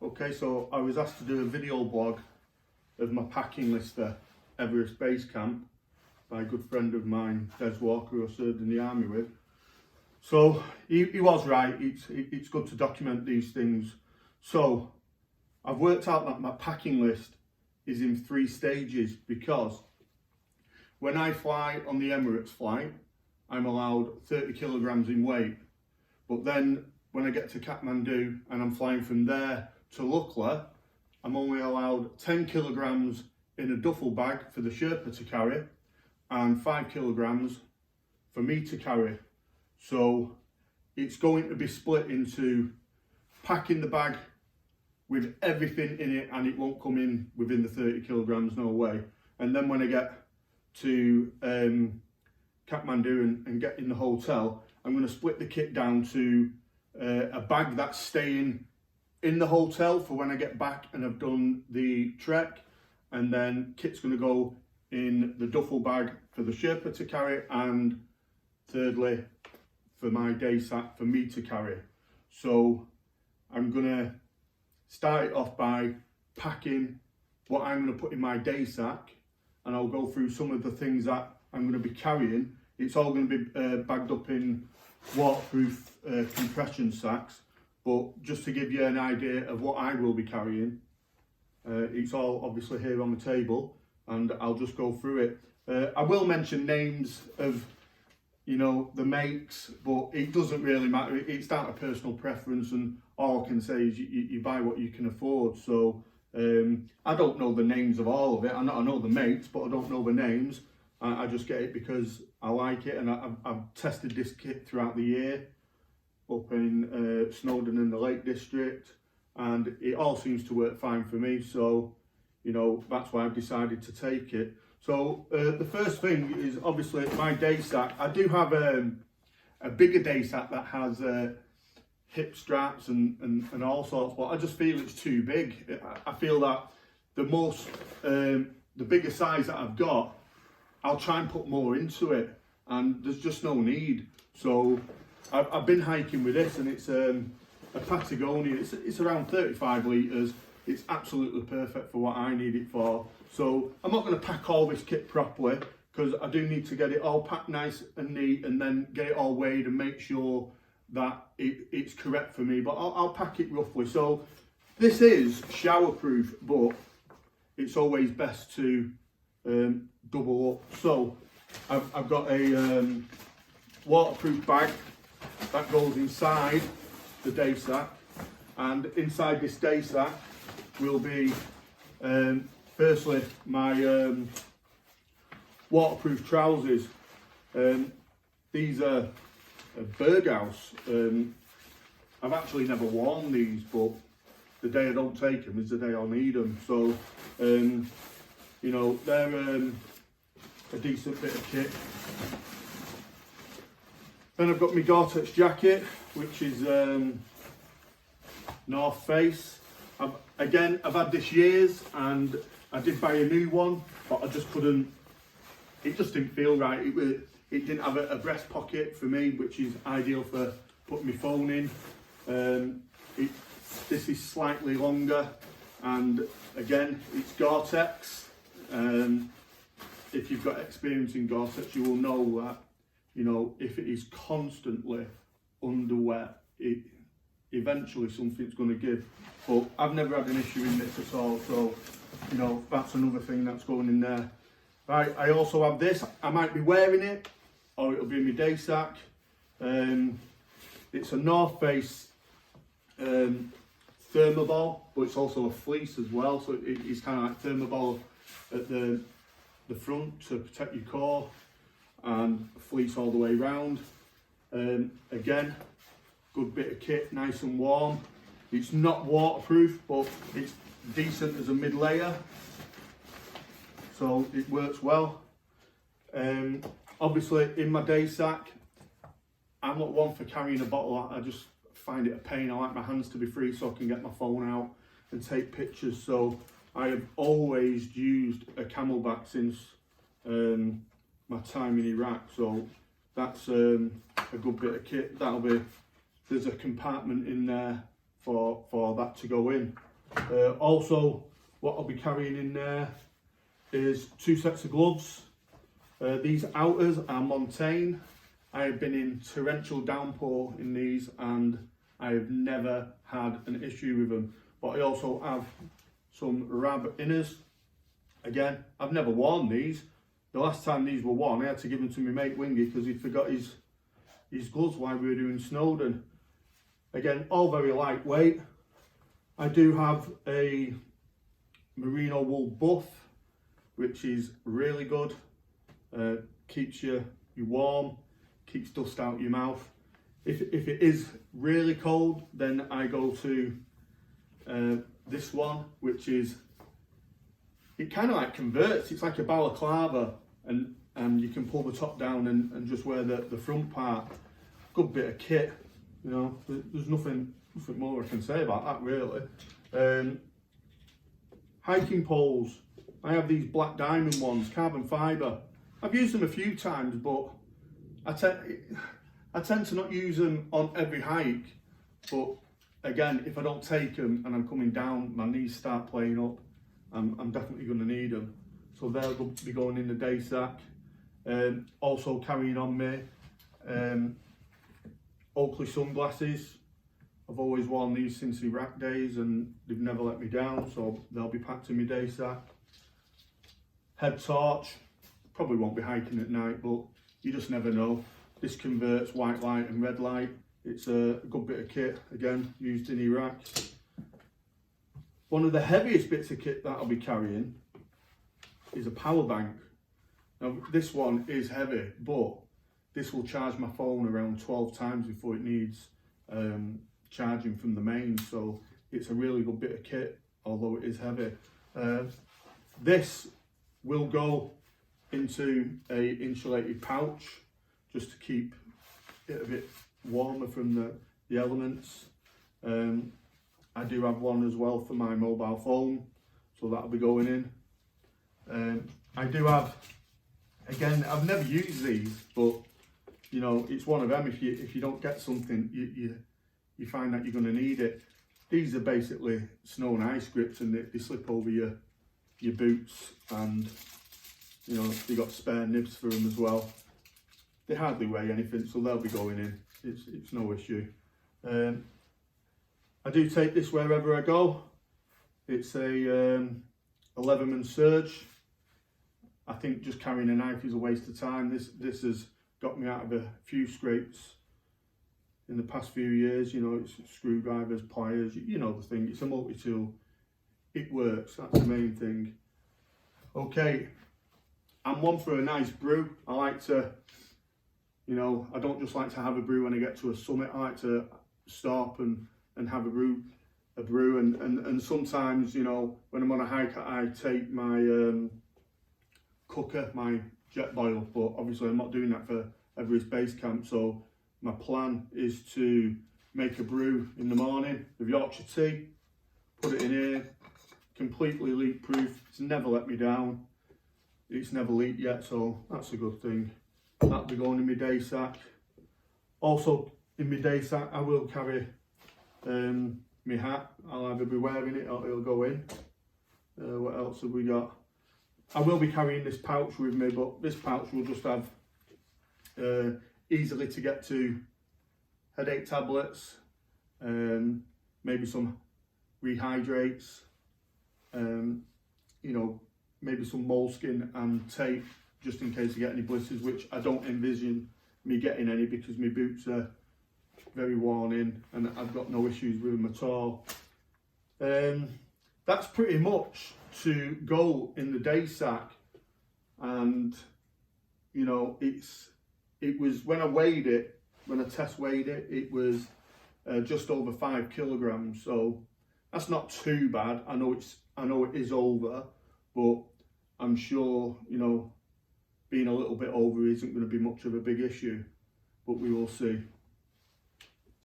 Okay, so I was asked to do a video blog of my packing list for Everest Base Camp by a good friend of mine, Des Walker, who I served in the army with. So he was right, it's good to document these things. So I've worked out that my packing list is in 3 stages, because when I fly on the Emirates flight, I'm allowed 30 kilograms in weight. But then when I get to Kathmandu and I'm flying from there to Lukla, I'm only allowed 10 kilograms in a duffel bag for the Sherpa to carry and 5 kilograms for me to carry. So it's going to be split into packing the bag with everything in it, and it won't come in within the 30 kilograms, no way. And then when I get to Kathmandu and get in the hotel, I'm going to split the kit down to a bag that's staying in the hotel for when I get back and I've done the trek, and then kit's going to go in the duffel bag for the Sherpa to carry, and thirdly for my day sack for me to carry. So I'm going to start it off by packing what I'm going to put in my day sack, and I'll go through some of the things that I'm going to be carrying. It's all going to be bagged up in waterproof compression sacks, but just to give you an idea of what I will be carrying, it's all obviously here on the table, and I'll just go through it. I will mention names of, you know, the makes, but it doesn't really matter. It's down to personal preference, and all I can say is you buy what you can afford. So I don't know the names of all of it. I know the makes, but I don't know the names. I just get it because I like it, and I've tested this kit throughout the year up in Snowdon in the Lake District, and it all seems to work fine for me. So, you know, that's why I've decided to take it. So the first thing is obviously my day sack. I do have a bigger day sack that has hip straps and all sorts, but I just feel it's too big. I feel that the bigger size that I've got, I'll try and put more into it, and there's just no need. So I've been hiking with this, and it's a Patagonia. It's around 35 litres. It's absolutely perfect for what I need it for. So I'm not going to pack all this kit properly, because I do need to get it all packed nice and neat, and then get it all weighed and make sure that it's correct for me. But I'll pack it roughly. So this is showerproof, but it's always best to double up. So I've got a waterproof bag that goes inside the day sack, and inside this day sack will be firstly my waterproof trousers. These are Berghaus. I've actually never worn these, but the day I don't take them is the day I'll need them. So you know, they're a decent bit of kit. Then I've got my Gore-Tex jacket, which is North Face. I've had this years, and I did buy a new one, but I just couldn't, it just didn't feel right. It didn't have a breast pocket for me, which is ideal for putting my phone in. This is slightly longer, and again, it's Gore-Tex. If you've got experience in Gore-Tex, you will know that, you know, if it is constantly under wet, eventually something's going to give. But I've never had an issue in this at all, so, you know, that's another thing that's going in there. Right, I also have this. I might be wearing it, or it'll be in my day sack. It's a North Face thermoball, but it's also a fleece as well, so it's kind of like thermoball at the front to protect your core, and fleece all the way round. Again, good bit of kit, nice and warm. It's not waterproof, but it's decent as a mid layer, so it works well. Obviously in my day sack, I'm not one for carrying a bottle. I just find it a pain. I like my hands to be free so I can get my phone out and take pictures. So I have always used a Camelback since my time in Iraq. So that's a good bit of kit. There's a compartment in there for that to go in. Also, what I'll be carrying in there is 2 sets of gloves. These outers are Montane. I have been in torrential downpour in these and I have never had an issue with them. But I also have some Rab inners. Again, I've never worn these. The last time these were worn, I had to give them to my mate Wingy because he forgot his gloves while we were doing Snowdon. Again, all very lightweight. I do have a merino wool buff, which is really good. Keeps you warm, keeps dust out your mouth. If it is really cold, then I go to this one, which is, it kind of like converts. It's like a balaclava, and you can pull the top down and just wear the front part. Good bit of kit, you know. There's nothing more I can say about that really. Hiking poles. I have these black diamond ones, carbon fibre. I've used them a few times, but I tend to not use them on every hike. But again, if I don't take them and I'm coming down, my knees start playing up, I'm definitely going to need them. So they'll be going in the day sack. Also carrying on me Oakley sunglasses. I've always worn these since the Iraq days and they've never let me down, so they'll be packed in my day sack. Head torch. Probably won't be hiking at night, but you just never know. This converts white light and red light. It's a good bit of kit, again, used in Iraq. One of the heaviest bits of kit that I'll be carrying is a power bank. Now, this one is heavy, but this will charge my phone around 12 times before it needs charging from the main, so it's a really good bit of kit, although it is heavy. This will go into a insulated pouch just to keep it a bit warmer from the elements. I do have one as well for my mobile phone, so that'll be going in. I do have, again, I've never used these, but you know, it's one of them. If you don't get something, you find that you're going to need it. These are basically snow and ice grips, and they slip over your boots, and you know, you got spare nibs for them as well. They hardly weigh anything, so they'll be going in. It's no issue. I do take this wherever I go. It's a Leatherman Surge. I think just carrying a knife is a waste of time. This has got me out of a few scrapes in the past few years. You know, it's screwdrivers, pliers, you know the thing. It's a multi-tool. It works, that's the main thing. Okay, I'm one for a nice brew. I like to, you know, I don't just like to have a brew when I get to a summit. I like to stop and have a brew, and sometimes, you know, when I'm on a hike, I take my cooker, my jet boil, but obviously I'm not doing that for Everest base camp. So my plan is to make a brew in the morning with Yorkshire tea, put it in here, completely leak proof. It's never let me down. It's never leaked yet, so that's a good thing. That'll be going in my day sack. Also in my day sack, I will carry my hat. I'll either be wearing it or it'll go in. What else have we got? I will be carrying this pouch with me, but this pouch will just have easily to get to headache tablets, maybe some rehydrates, you know, maybe some moleskin and tape just in case I get any blisters, which I don't envision me getting any because my boots are very worn in and I've got no issues with them at all. That's pretty much to go in the day sack, and you know, it was when I test weighed it, it was just over 5 kilograms, so that's not too bad. I know it is over, but I'm sure, you know, being a little bit over isn't going to be much of a big issue, but we will see.